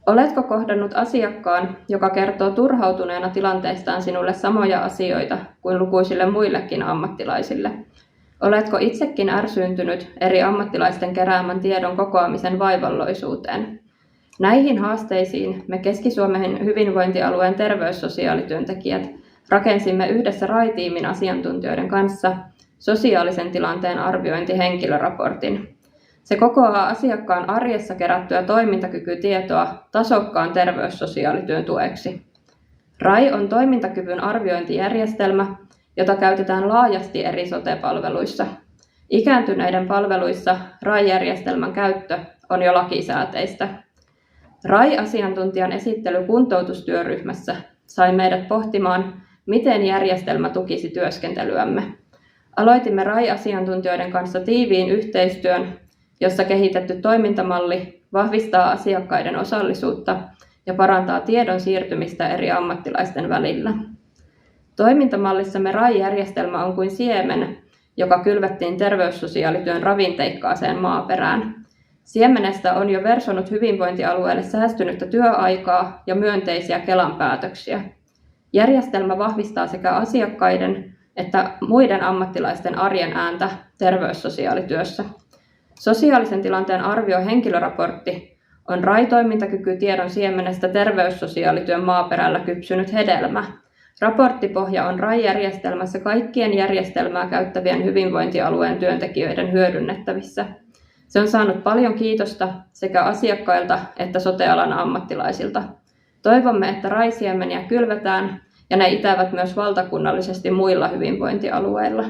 Oletko kohdannut asiakkaan, joka kertoo turhautuneena tilanteistaan sinulle samoja asioita kuin lukuisille muillekin ammattilaisille? Oletko itsekin ärsyyntynyt eri ammattilaisten keräämän tiedon kokoamisen vaivalloisuuteen? Näihin haasteisiin me Keski-Suomen hyvinvointialueen terveyssosiaalityöntekijät rakensimme yhdessä RAI-tiimin asiantuntijoiden kanssa sosiaalisen tilanteen arviointihenkilöraportin. Se kokoaa asiakkaan arjessa kerättyä toimintakykytietoa tasokkaan terveyssosiaalityön tueksi. RAI on toimintakyvyn arviointijärjestelmä, jota käytetään laajasti eri sote-palveluissa. Ikääntyneiden palveluissa RAI-järjestelmän käyttö on jo lakisääteistä. RAI-asiantuntijan esittely kuntoutustyöryhmässä sai meidät pohtimaan, miten järjestelmä tukisi työskentelyämme. Aloitimme RAI-asiantuntijoiden kanssa tiiviin yhteistyön, jossa kehitetty toimintamalli vahvistaa asiakkaiden osallisuutta ja parantaa tiedon siirtymistä eri ammattilaisten välillä. Toimintamallissamme RAI-järjestelmä on kuin siemen, joka kylvettiin terveyssosiaalityön ravinteikkaaseen maaperään. Siemenestä on jo versonut hyvinvointialueelle säästynyttä työaikaa ja myönteisiä Kelan päätöksiä. Järjestelmä vahvistaa sekä asiakkaiden että muiden ammattilaisten arjen ääntä terveyssosiaalityössä. Sosiaalisen tilanteen arviohenkilöraportti on RAI-toimintakykytiedon siemenestä terveyssosiaalityön maaperällä kypsynyt hedelmä. Raporttipohja on RAI-järjestelmässä kaikkien järjestelmää käyttävien hyvinvointialueen työntekijöiden hyödynnettävissä. Se on saanut paljon kiitosta sekä asiakkailta että sote-alan ammattilaisilta. Toivomme, että RAI-siemeniä kylvetään ja ne itävät myös valtakunnallisesti muilla hyvinvointialueilla.